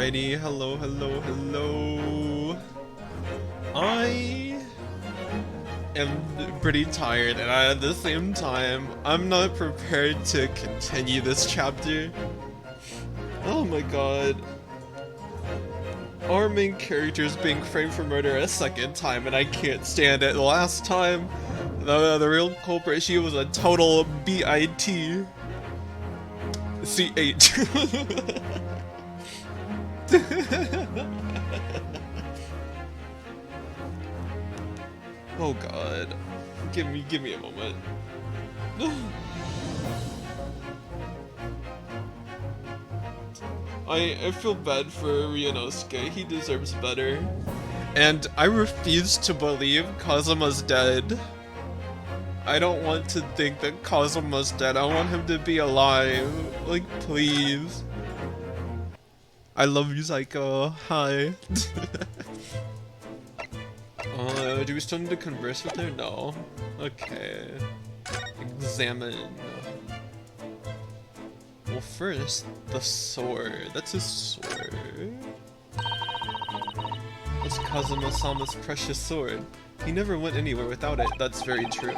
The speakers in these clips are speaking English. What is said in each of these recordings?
Alrighty, hello. I am pretty tired, and at the same time, I'm not prepared to continue this chapter. Oh my god. Our main character is being framed for murder a second time, and I can't stand it. Last time, the real culprit, she was a total BIT. C8. Oh god. Give me a moment. I feel bad for Ryunosuke. He deserves better. And I refuse to believe Kazuma's dead. I don't want to think that Kazuma's dead. I want him to be alive. Like, please. I love you, Psycho. Hi. Do we still need to converse with her? No. Okay. Examine. Well, first, the sword. That's his sword. That's Kazuma-sama's precious sword. He never went anywhere without it. That's very true.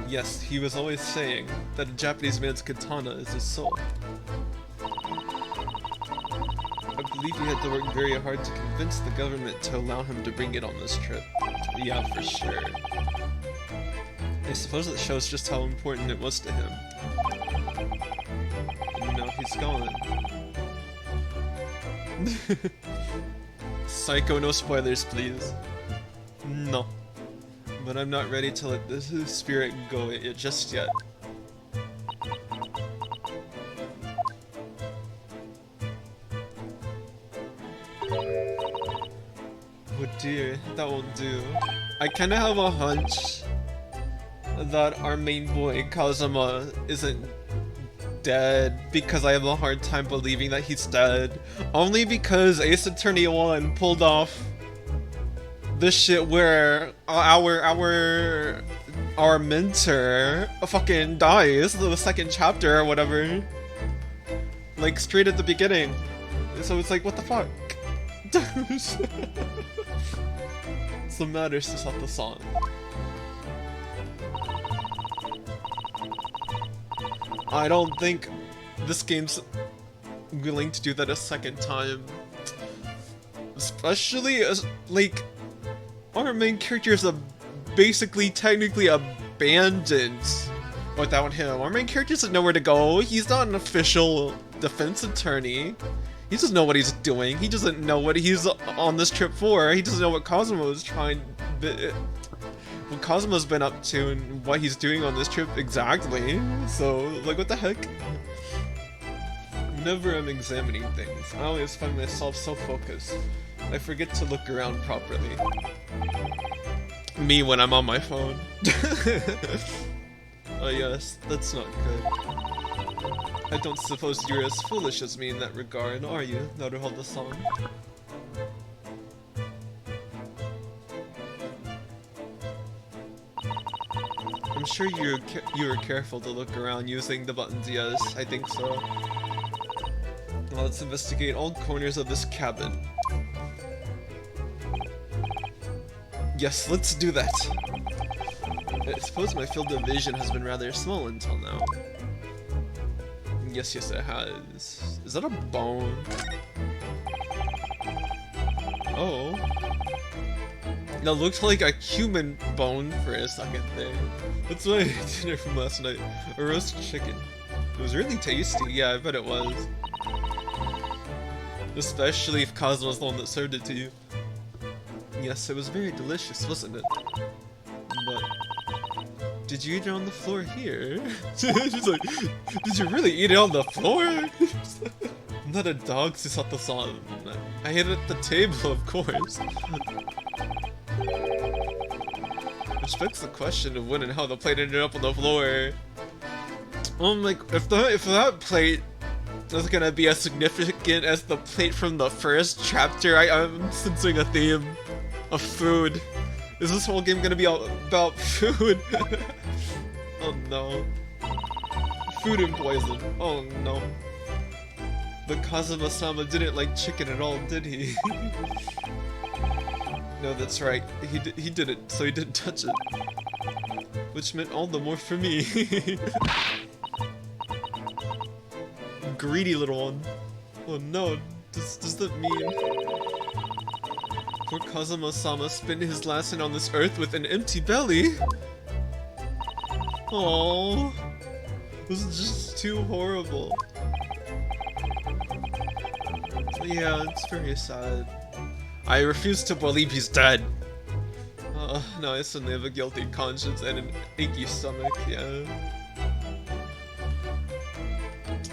Yes, he was always saying that a Japanese man's katana is his soul. I believe he had to work very hard to convince the government to allow him to bring it on this trip. Yeah, for sure. I suppose it shows just how important it was to him. And now he's gone. Psycho, no spoilers, please. No. But I'm not ready to let this spirit go just yet. Oh dear, that won't do. I kinda have a hunch that our main boy, Kazuma, isn't dead because I have a hard time believing that he's dead. Only because Ace Attorney 1 pulled off this shit where our mentor fucking dies in the second chapter or whatever. Like, straight at the beginning. So it's like, what the fuck? What's the matter, Susato-san? I don't think this game's willing to do that a second time. Especially as, like, our main character is basically technically abandoned without him. Our main character doesn't know where to go. He's not an official defense attorney. He doesn't know what he's doing. He doesn't know what he's on this trip for. He doesn't know what Kazuma was what Kazuma's been up to and what he's doing on this trip exactly. So, like, what the heck? Whenever I'm examining things, I always find myself so focused, I forget to look around properly. Me when I'm on my phone. Oh yes, that's not good. I don't suppose you're as foolish as me in that regard, are you, Naruhodo-san? I'm sure you were careful to look around using the buttons, yes, I think so. Now let's investigate all corners of this cabin. Yes, let's do that! I suppose my field of vision has been rather small until now. Yes, it has. Is that a bone? Oh. That looked like a human bone for a second there. That's what I ate dinner from last night. A roast chicken. It was really tasty, yeah, I bet it was. Especially if Kazuma's the one that served it to you. Yes, it was very delicious, wasn't it? But did you eat it on the floor here? She's like, did you really eat it on the floor? I'm not a dog, Susato-san. I ate it at the table, of course. Which begs the question of when and how the plate ended up on the floor. Like, if that plate is gonna be as significant as the plate from the first chapter, I'm sensing a theme of food. Is this whole game gonna be all about food? Oh no. Food and poison. Oh no. But Kazuma-sama didn't like chicken at all, did he? No, that's right. He didn't, so he didn't touch it. Which meant all the more for me. Greedy little one. Oh no, does that mean... Poor Kazuma-sama spent his last night on this earth with an empty belly? Aww. This is just too horrible. Yeah, it's very sad. I refuse to believe he's dead. Now I suddenly have a guilty conscience and an achy stomach, yeah.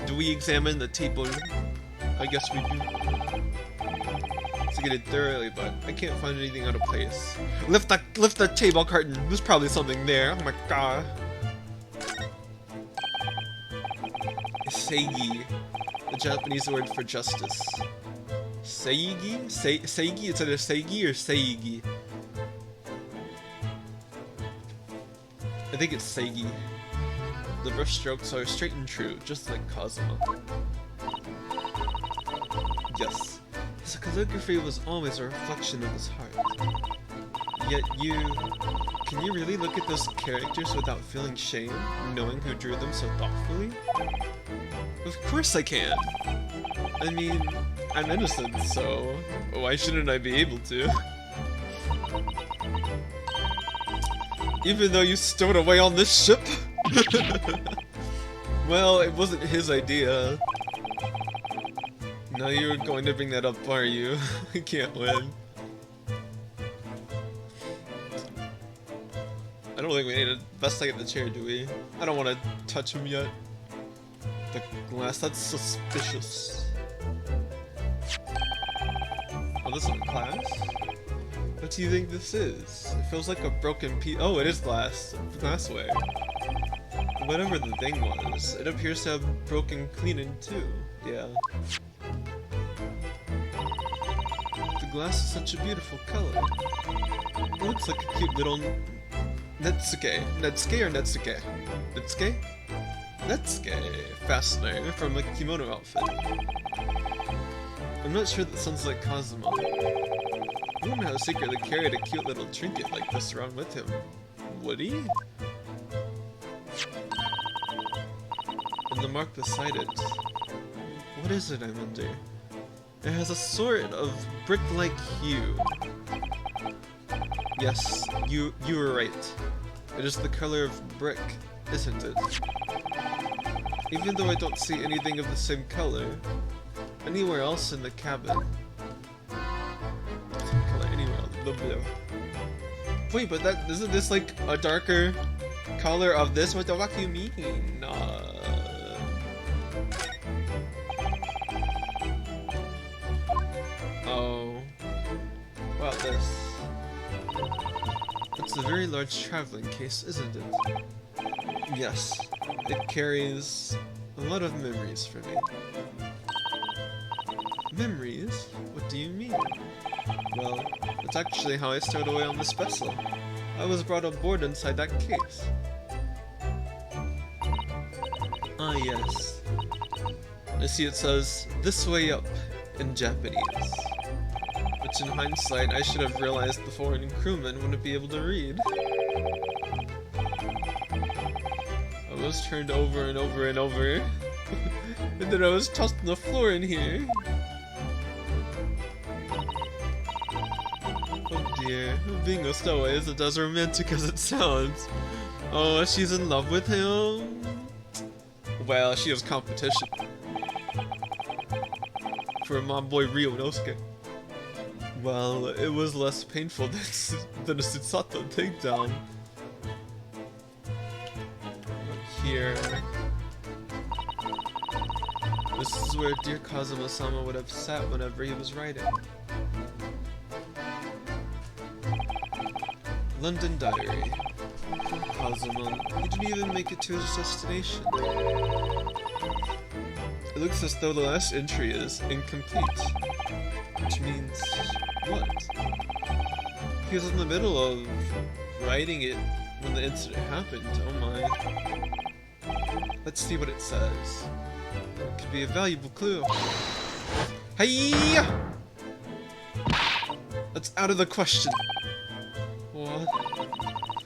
Do we examine the table? I guess we do. To get it thoroughly, but I can't find anything out of place. Lift the table curtain. There's probably something there. Oh my god. Seigi, the Japanese word for justice. Seigi? Seigi? It's either Seigi or Seigi. I think it's Seigi. The brush strokes are straight and true, just like Kazuma. Yes, his calligraphy was always a reflection of his heart. Yet can you really look at those characters without feeling shame, knowing who drew them so thoughtfully? Of course I can! I mean, I'm innocent, so why shouldn't I be able to? Even though you stowed away on this ship? Well, it wasn't his idea. Now you're going to bring that up, are you? I can't win. I don't think we need to investigate the chair, do we? I don't want to touch him yet. The glass, that's suspicious. Oh, this is glass? What do you think this is? It feels like a broken piece. Oh, it is glass. Glassware. Whatever the thing was, it appears to have broken clean in two. Yeah. The glass is such a beautiful color. It looks like a cute little Netsuke. Netsuke or Netsuke? Netsuke? Netsuke fastener from a kimono outfit. I'm not sure that sounds like Kazuma. He wouldn't have secretly carried a cute little trinket like this around with him, would he? And the mark beside it. What is it, I wonder? It has a sort of brick-like hue. Yes, you were right. It is the color of brick, isn't it? Even though I don't see anything of the same color anywhere else in the cabin. Same color anywhere else. Blah, blah. Wait, but that isn't this like a darker color of this? What the fuck do you mean? Oh. Wow, this. It's a very large traveling case, isn't it? Yes. It carries a lot of memories for me. Memories? What do you mean? Well, it's actually how I stowed away on this vessel. I was brought aboard inside that case. Ah, yes. I see it says, "This way up," in Japanese. Which in hindsight, I should have realized the foreign crewmen wouldn't be able to read. I was turned over and over and over. And then I was tossed on the floor in here. Oh dear, being a stowaway isn't as romantic as it sounds. Oh, she's in love with him? Well, she has competition. For my boy Ryunosuke. Well, it was less painful than a Susato takedown. Here. This is where dear Kazuma-sama would have sat whenever he was writing. London Diary. Kazuma, he didn't even make it to his destination. It looks as though the last entry is incomplete. Which means... what? He was in the middle of writing it when the incident happened. Oh my. Let's see what it says. It could be a valuable clue. Hey! That's out of the question. What?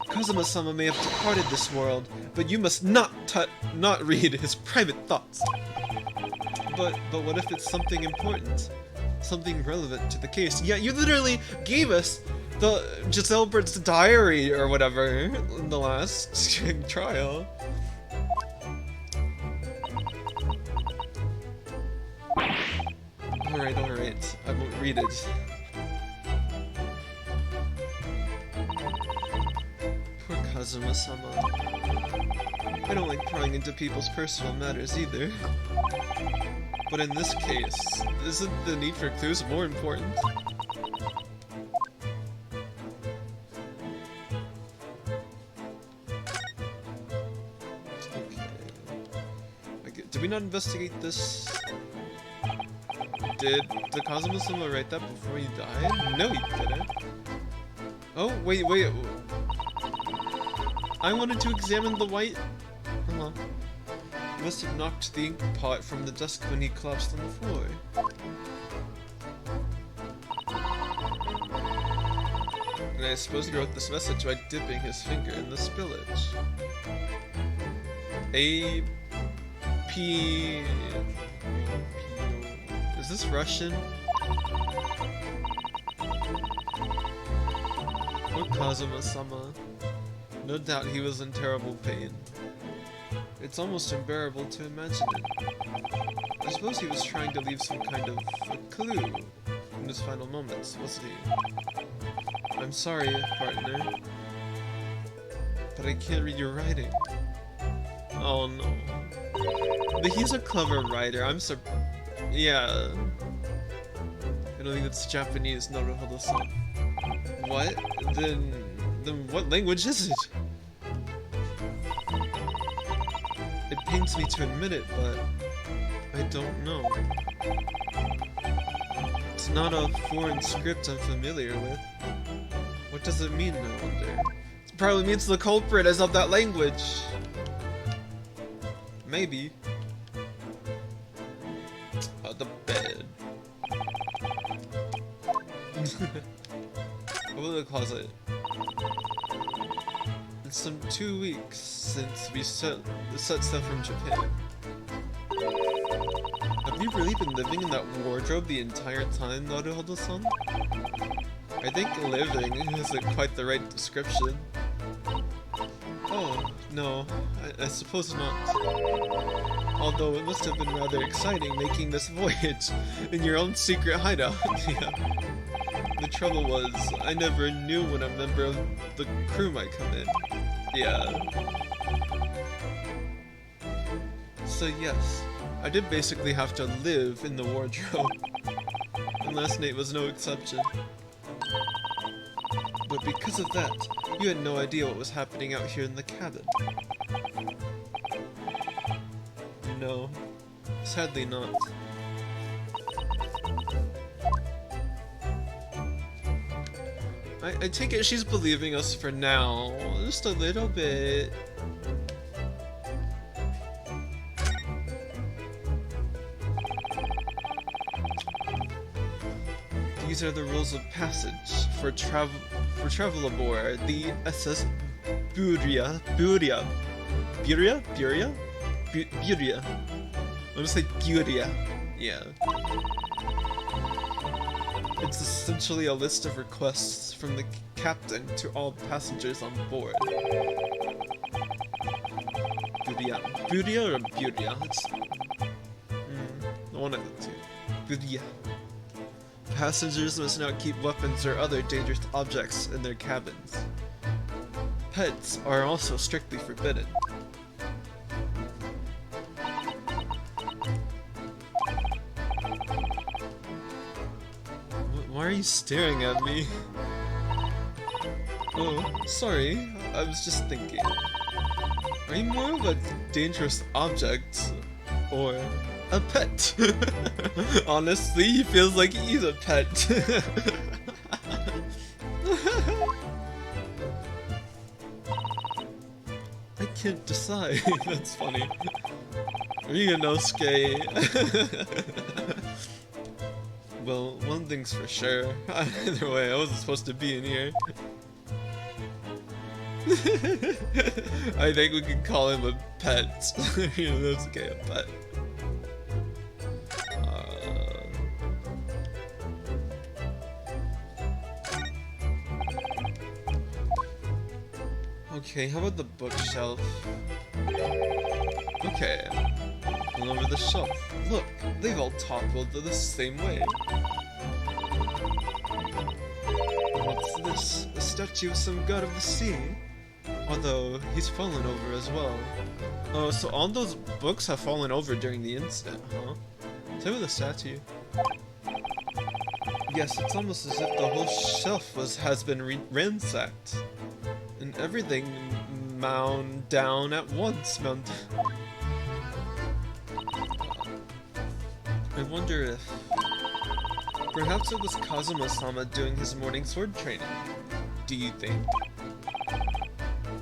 Kazuma-sama may have departed this world, but you must not read his private thoughts. But what if it's something important? Something relevant to the case? Yeah, you literally gave us the Giselle Bird's diary or whatever in the last trial. Alright, I won't read it. Poor Kazuma-sama. I don't like prying into people's personal matters either. But in this case, isn't the need for clues more important? Okay. Did we not investigate this? Did the Kazuma-sama write that before he died? No, he didn't. Oh, wait. I wanted to examine the white... He must have knocked the ink pot from the desk when he collapsed on the floor. And I suppose he wrote this message by dipping his finger in the spillage. A... P... Is this Russian? Poor Kazuma-sama. No doubt he was in terrible pain. It's almost unbearable to imagine it. I suppose he was trying to leave some kind of a clue in his final moments, wasn't he? I'm sorry, partner, but I can't read your writing. Oh no. But he's a clever writer, yeah. I don't think it's Japanese, Naruhodo-san. What? Then what language is it? It pains me to admit it, but I don't know. It's not a foreign script I'm familiar with. What does it mean, I wonder? It probably means the culprit is of that language. Maybe. The bed. Over the closet. It's some 2 weeks since we set stuff from Japan. Have you really been living in that wardrobe the entire time, Naruhodo-san? I think living isn't quite the right description. Oh, no, I suppose not. Although it must have been rather exciting making this voyage in your own secret hideout. Yeah. The trouble was, I never knew when a member of the crew might come in. Yeah. So yes, I did basically have to live in the wardrobe. And last night was no exception. But because of that, you had no idea what was happening out here in the cabin. No, sadly not. I take it she's believing us for now, just a little bit. These are the rules of passage for travel aboard the SS Buria. I'm gonna say Buria. Yeah. It's essentially a list of requests from the captain to all passengers on board. Buria or Buria? It's one of the two. Buria. Passengers must not keep weapons or other dangerous objects in their cabins. Pets are also strictly forbidden. Why are you staring at me? Oh, sorry, I was just thinking. Are you more of a dangerous object, or a pet? Honestly, he feels like he's a pet. I can't decide. That's funny. Ryunosuke. Well, one thing's for sure. Either way, I wasn't supposed to be in here. I think we can call him a pet. You know, that's okay, a pet. Okay, how about the bookshelf? Okay, and over the shelf. Look, they've all toppled the same way. What's this? A statue of some god of the sea? Although, he's fallen over as well. Oh, so all those books have fallen over during the incident, huh? Same with the statue. Yes, it's almost as if the whole shelf has been ransacked. And everything mound down at once. I wonder if... Perhaps it was Kazuma-sama doing his morning sword training. Do you think?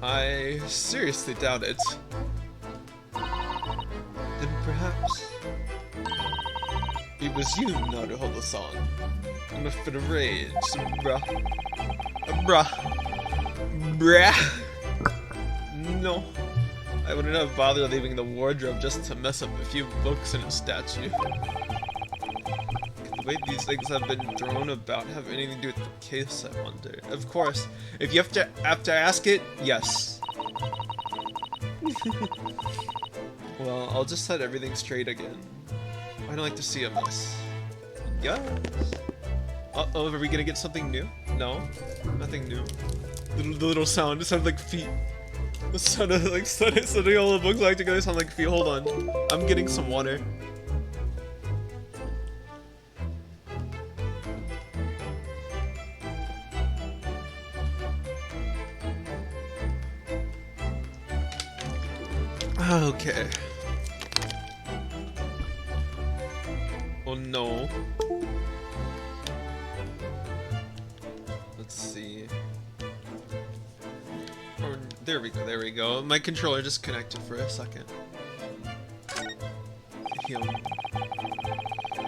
I seriously doubt it. Then perhaps... It was you, Naruhodo-san. In a fit of rage, Bruh. No. I wouldn't have bothered leaving the wardrobe just to mess up a few books and a statue. The way these things have been thrown about have anything to do with the case, I wonder. Of course, if you have to ask it, yes. Well, I'll just set everything straight again. I don't like to see a mess. Yes. Uh-oh, are we gonna get something new? No, nothing new. The little sound, it sounds like feet. The sound of like suddenly all the books like together sound like feet. Hold on, I'm getting some water. Okay. Oh no. Let's see. Or, there we go. My controller just connected for a second.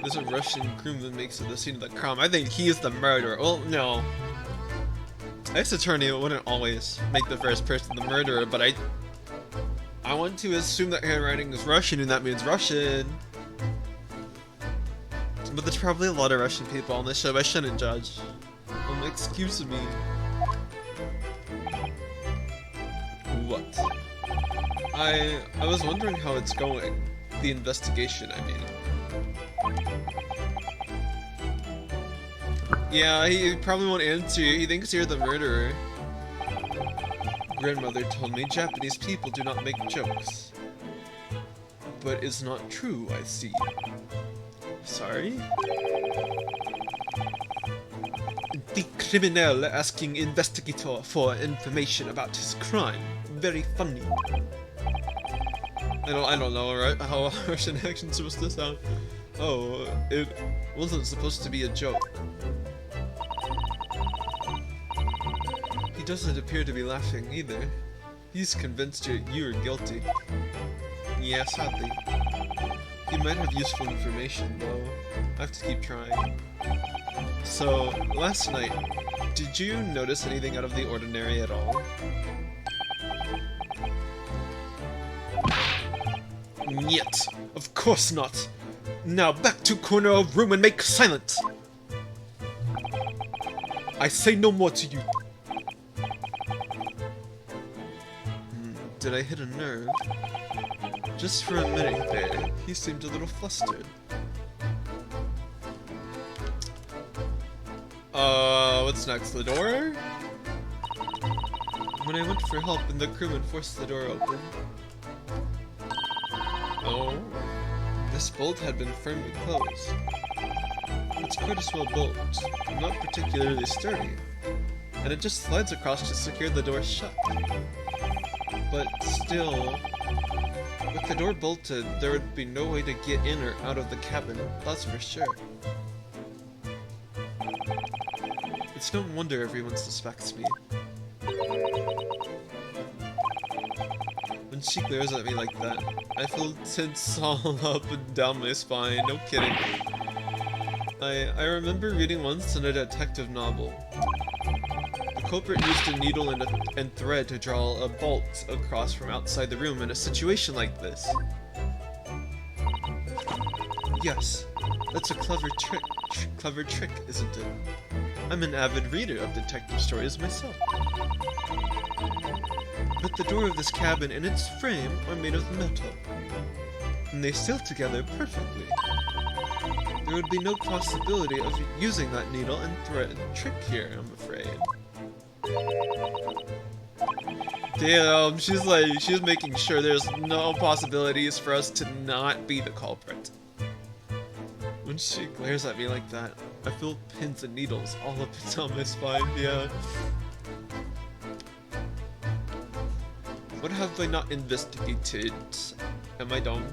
There's a Russian groom that makes it the scene of the crime. I think he is the murderer. Well, no. This attorney wouldn't always make the first person the murderer, but I want to assume that handwriting is Russian, and that means Russian. But there's probably a lot of Russian people on this show. I shouldn't judge. Excuse me. What? I was wondering how it's going. The investigation, I mean. Yeah, he probably won't answer you. He thinks you're the murderer. Grandmother told me Japanese people do not make jokes. But it's not true, I see. Sorry? The criminal asking investigator for information about his crime. Very funny. I don't know, right? How a Russian accent's supposed to sound. Oh, it wasn't supposed to be a joke. He doesn't appear to be laughing either. He's convinced you're guilty. Yeah, sadly. He might have useful information, though. I have to keep trying. So, last night, did you notice anything out of the ordinary at all? Niet! Of course not! Now back to corner of room and make silent! I say no more to you! Did I hit a nerve? Just for a minute there, he seemed a little flustered. What's next? The door? When I went for help and the crewman forced the door open. Oh, this bolt had been firmly closed. It's quite a swell bolt, not particularly sturdy, and it just slides across to secure the door shut. But still, with the door bolted, there would be no way to get in or out of the cabin, that's for sure. It's no wonder everyone suspects me. When she glares at me like that, I feel tense all up and down my spine, no kidding. I remember reading once in a detective novel. The culprit used a needle and thread to draw a bolt across from outside the room in a situation like this. Yes, that's a clever trick, isn't it? I'm an avid reader of detective stories myself. But the door of this cabin and its frame are made of metal, and they seal together perfectly. There would be no possibility of using that needle and thread trick here, I'm afraid. Damn, she's making sure there's no possibilities for us to not be the culprit. When she glares at me like that, I feel pins and needles all up and down my spine, yeah. What have they not investigated? Am I dumb?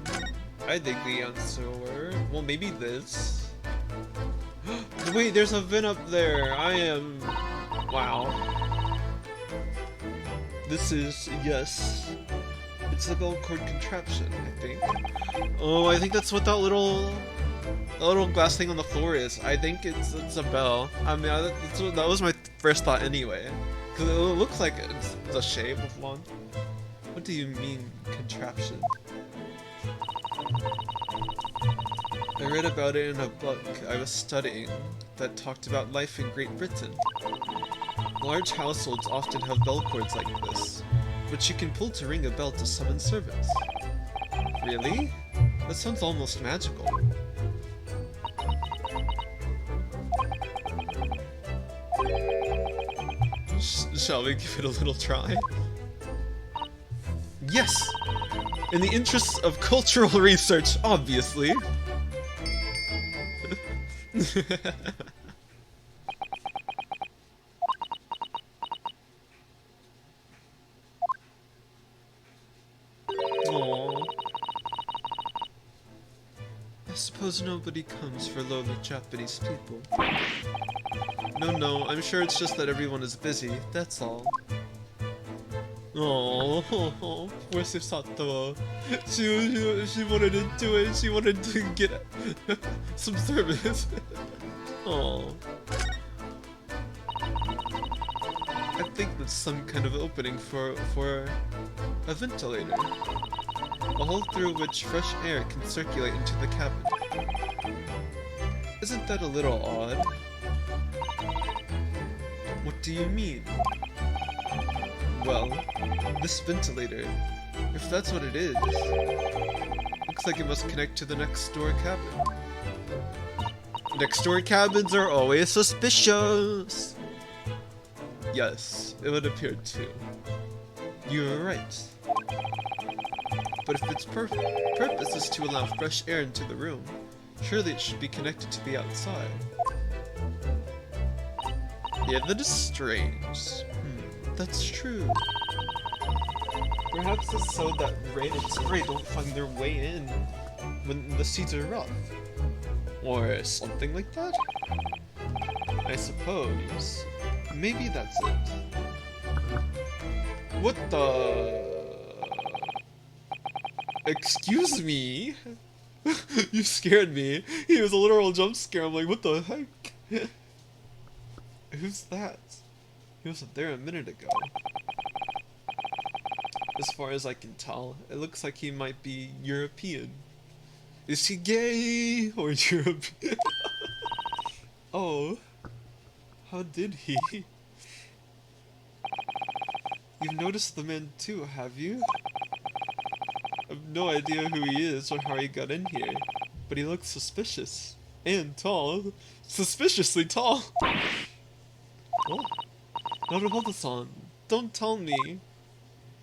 I think the answer were... well, maybe this. Wait, there's a vent up there! I am... wow. This is... yes. It's a bell cord contraption, I think. Oh, I think that's what that little glass thing on the floor is. I think it's a bell. I mean, that was my first thought anyway. Because it looks like it's a shape of one. What do you mean, contraption? I read about it in a book I was studying that talked about life in Great Britain. Large households often have bell cords like this, which you can pull to ring a bell to summon servants. Really? That sounds almost magical. Shall we give it a little try? Yes! In the interests of cultural research, obviously! Aww. I suppose nobody comes for lowly Japanese people. No, I'm sure it's just that everyone is busy, that's all. Oh, poor Susato. She wanted to do it. She wanted to get some service. Oh. I think that's some kind of opening for a ventilator. A hole through which fresh air can circulate into the cabin. Isn't that a little odd? What do you mean? Well, this ventilator, if that's what it is, looks like it must connect to the next door cabin. Next door cabins are always suspicious! Yes, it would appear too. You're right. But if its purpose is to allow fresh air into the room, surely it should be connected to the outside. Yeah, that is strange. That's true. Perhaps it's so that rain and spray don't find their way in when the seas are rough. Or something like that? I suppose. Maybe that's it. What the... Excuse me? You scared me. He was a literal jump scare. I'm like, what the heck? Who's that? He wasn't there a minute ago. As far as I can tell, it looks like he might be European. Is he gay or European? Oh, how did he? You've noticed the man too, have you? I've no idea who he is or how he got in here, but he looks suspicious. And tall. Suspiciously tall! Oh. Naruhodo-san, don't tell me.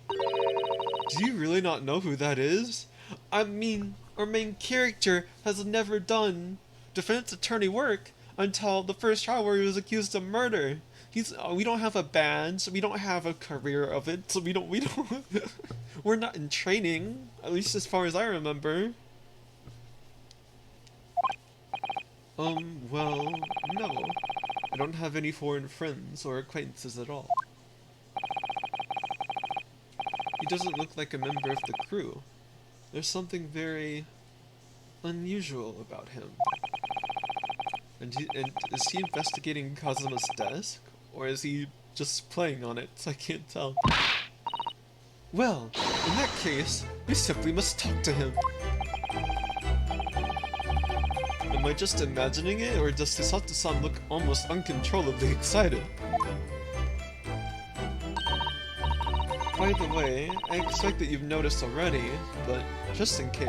Do you really not know who that is? I mean, our main character has never done defense attorney work until the first trial where he was accused of murder. We don't have a badge, we don't have a career of it, so we don't, we're not in training, at least as far as I remember. Well, no. I don't have any foreign friends or acquaintances at all. He doesn't look like a member of the crew. There's something very unusual about him. And is he investigating Kazuma's desk? Or is he just playing on it? I can't tell. Well, in that case, we simply must talk to him. Am I just imagining it, or does Hisato-san look almost uncontrollably excited? By the way, I expect that you've noticed already, but just in case.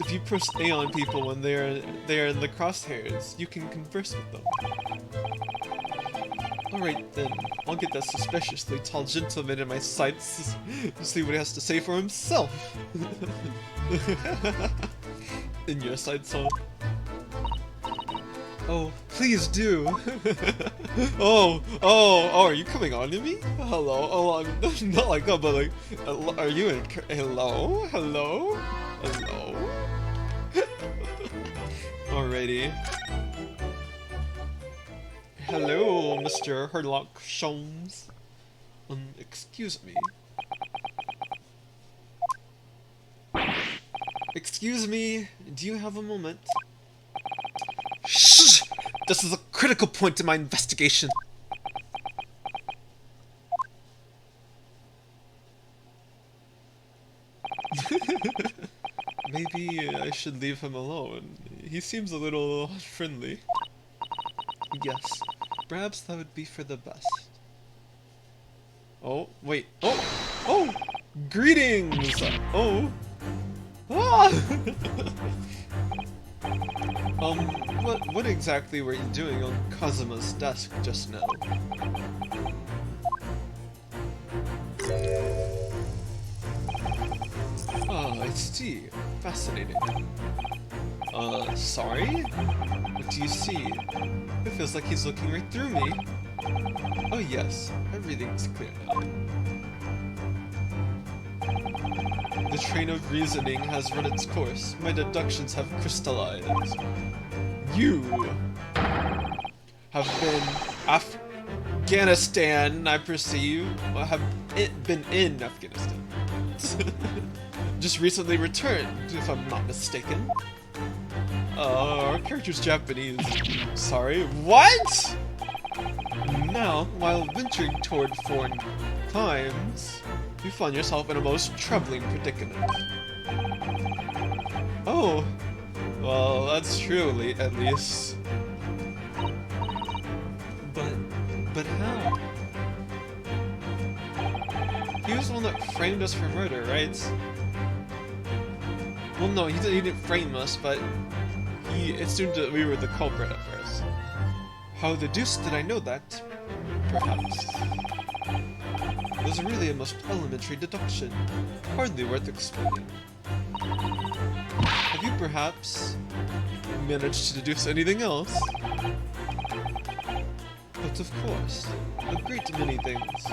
If you press A on people when they are in the crosshairs, you can converse with them. Alright then, I'll get that suspiciously tall gentleman in my sights to see what he has to say for himself. In your sights, huh? Oh, please do. Oh, are you coming on to me? Hello, oh, I'm not like that, but like, are you in? Hello? Alrighty. Hello, Mr. Herlock Sholmes. Excuse me. Excuse me, do you have a moment? Shh! This is a critical point in my investigation. Maybe I should leave him alone. He seems a little unfriendly. Yes, perhaps that would be for the best. Oh, wait. Oh! Greetings! Oh! Ah! What exactly were you doing on Kazuma's desk just now? Ah, I see. Fascinating. Sorry? What do you see? It feels like he's looking right through me. Oh yes, everything's clear now. The train of reasoning has run its course. My deductions have crystallized. You have been Afghanistan, I perceive. Have been in Afghanistan. Just recently returned, if I'm not mistaken. Our character's Japanese. Sorry, what? Now, while venturing toward foreign times, you find yourself in a most troubling predicament. Oh, well, that's true, at least. But how? He was the one that framed us for murder, right? Well, no, he didn't frame us, but he assumed that we were the culprit at first. How the deuce did I know that? Perhaps. It was really a most elementary deduction, hardly worth explaining. Have you perhaps managed to deduce anything else? But of course, a great many things.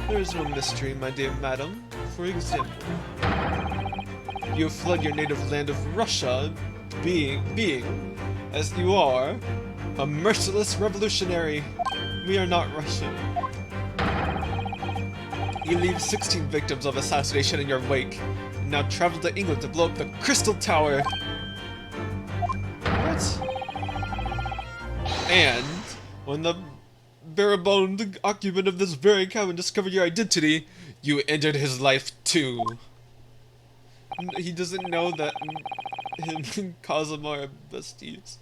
There is no mystery, my dear madam. For example, you have fled your native land of Russia, being, as you are, a merciless revolutionary. We are not Russian. You leave 16 victims of assassination in your wake, and now travel to England to blow up the Crystal Tower. What? And when the bare-boned occupant of this very cabin discovered your identity, you ended his life too. He doesn't know that him and Kazuma are besties.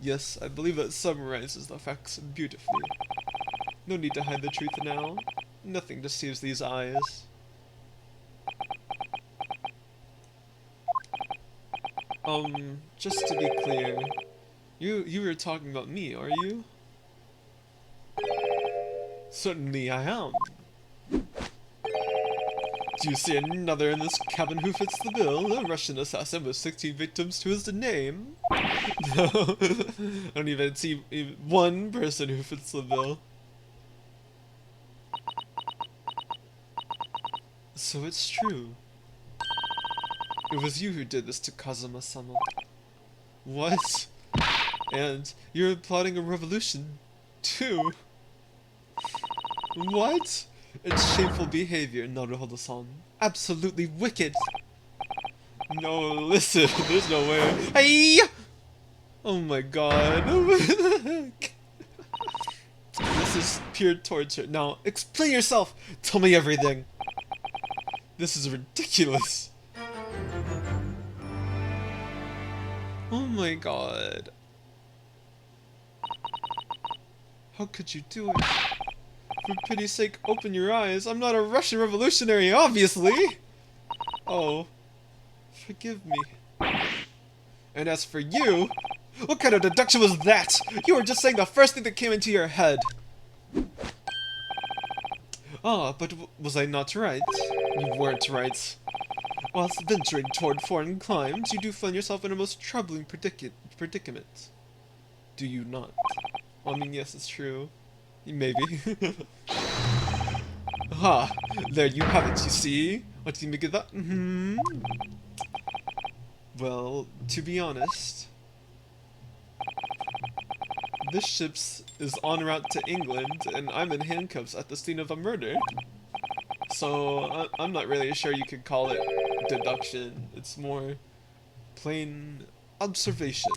Yes, I believe that summarizes the facts beautifully. No need to hide the truth now. Nothing deceives these eyes. Just to be clear, you were talking about me, are you? Certainly I am. Do you see another in this cabin who fits the bill? A Russian assassin with 16 victims to his name? No, I don't even see one person who fits the bill. So it's true. It was you who did this to Kazuma-sama. What? And you're plotting a revolution, too. What? It's shameful behavior, Naruhodo-san. Absolutely wicked. No, listen, there's no way. Hey! Oh my god. This is pure torture. Now, explain yourself! Tell me everything! This is ridiculous. Oh my god. How could you do it? For pity's sake, open your eyes. I'm not a Russian revolutionary, obviously! Oh. Forgive me. And as for you, what kind of deduction was that? You were just saying the first thing that came into your head. Ah, but was I not right? You weren't right. Whilst venturing toward foreign climes, you do find yourself in a most troubling predicament. Do you not? Well, I mean, yes, it's true. Maybe. Ah, there you have it, you see? What do you make of that? Well, to be honest, this ship is en route to England, and I'm in handcuffs at the scene of a murder. So, I'm not really sure you could call it deduction. It's more plain observation.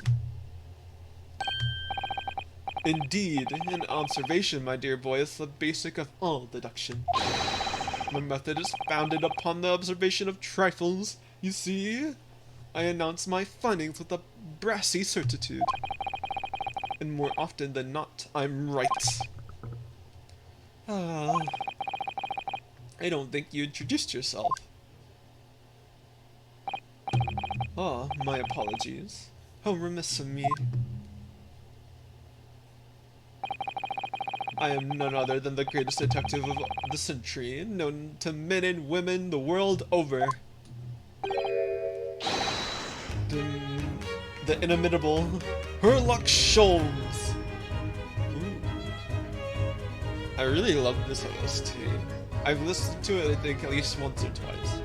Indeed, an observation, my dear boy, is the basic of all deduction. My method is founded upon the observation of trifles, you see? I announce my findings with a brassy certitude. And more often than not, I'm right. I don't think you introduced yourself. Ah, my apologies. How remiss of me. I am none other than the greatest detective of the century, known to men and women the world over. The inimitable Sherlock Holmes. Ooh. I really love this OST. I've listened to it, I think, at least once or twice.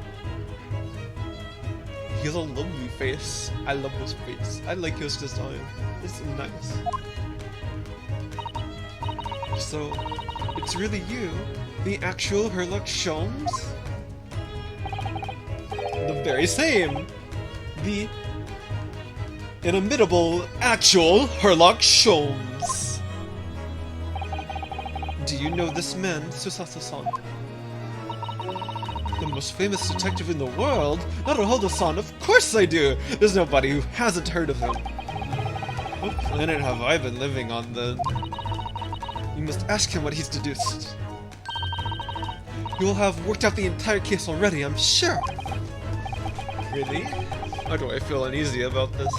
He has a lovely face. I love his face. I like his design. It's nice. So, it's really you, the actual Sherlock Holmes? The very same! The inimitable actual Sherlock Holmes! Do you know this man, Susato-san? The most famous detective in the world? Naruhodo-san, of course I do! There's nobody who hasn't heard of him. What planet have I been living on then? You must ask him what he's deduced. You will have worked out the entire case already, I'm sure! Really? Why do I feel uneasy about this?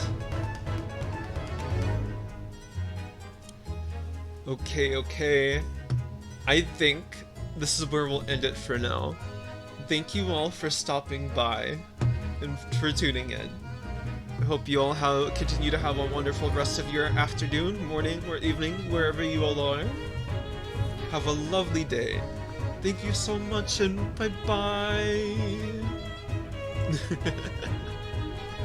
Okay. I think this is where we'll end it for now. Thank you all for stopping by and for tuning in. I hope you all continue to have a wonderful rest of your afternoon, morning, or evening, wherever you all are. Have a lovely day. Thank you so much, and bye-bye.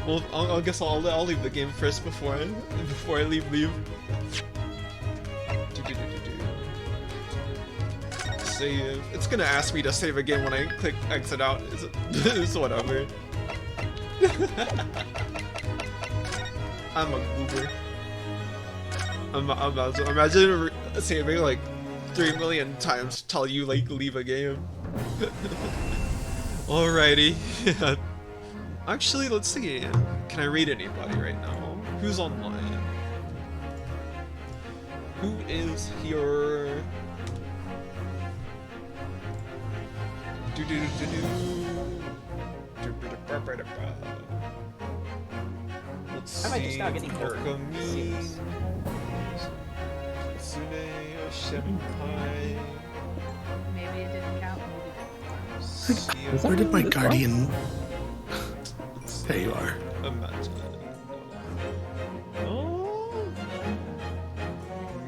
Well, I guess I'll leave the game first before I leave. Save. It's gonna ask me to save a game when I click exit out. It's whatever. I'm a goober. Imagine saving like 3 million times till you like leave a game. Alrighty. Actually, let's see. Can I read anybody right now? Who's online? Who is here? Let's see. I might just now getting bored. Maybe it didn't count. Where did my guardian? There you are. Imagine. Oh,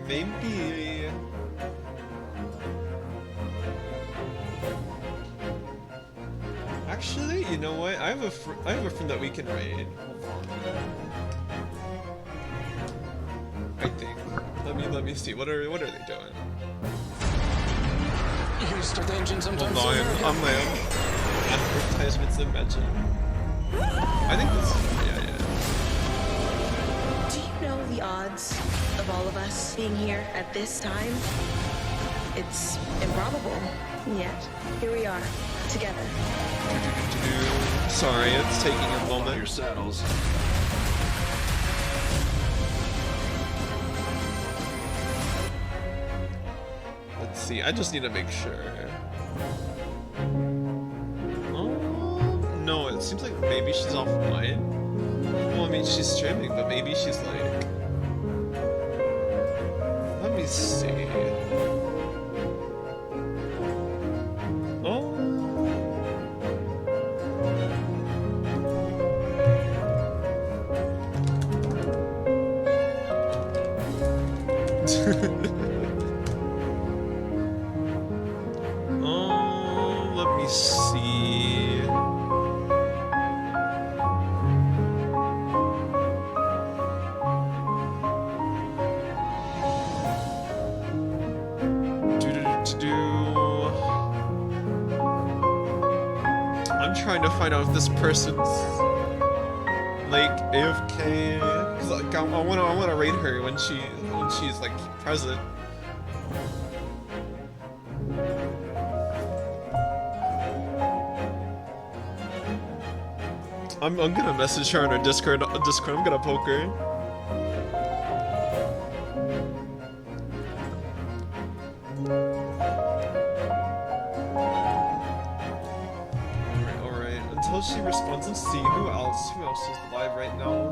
maybe. Actually, you know what? I have a friend that we can raid. Hold on. I think. Let me see. What are they doing? You can start the engine sometimes. Hold on, I'm my own advertisements. Imagine. I I think that's yeah. Do you know the odds of all of us being here at this time? It's improbable, yet here we are, together. Sorry, it's taking a moment. Your saddles. Let's see, I just need to make sure. Oh, no, it seems like maybe she's offline. Well, I mean, she's streaming, but maybe she's like... Let me see. Oh. Let me see. I'm trying to find out if this person's like AFK, because like, I wanna rate her when she's like present. I'm gonna message her on her Discord. I'm gonna poke her. Alright. Until she responds, let's see who else is live right now.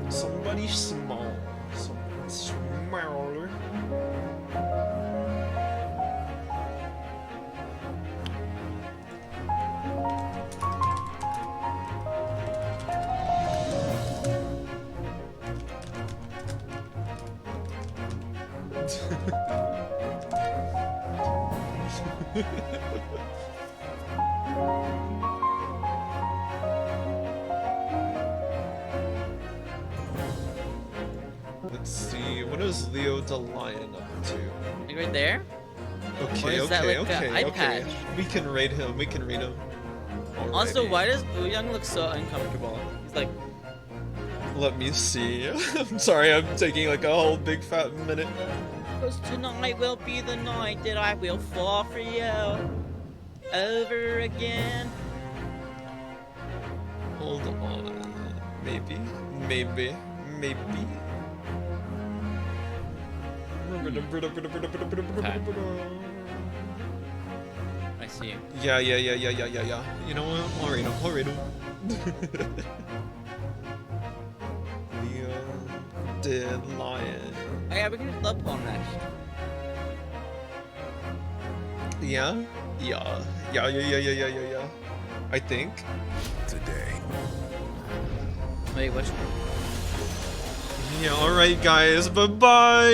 Somebody small. Someone smaller. Let's see, what is Leo the Lion up to? You right there? Okay, Or is that okay, like a okay, eye okay. patch? We can rate him, we can read him. Also, Alrighty. why does Boo Young look so uncomfortable? He's like, Let me see. I'm sorry, I'm taking like a whole big fat minute. because tonight will be the night that I will fall for you over again. Hold on. Maybe. I see. Yeah. You know what? I'll read him. Leo did Lion. Oh yeah, we can just love poem next. Yeah. I think. Today. Wait, which one? Yeah, alright guys, bye-bye!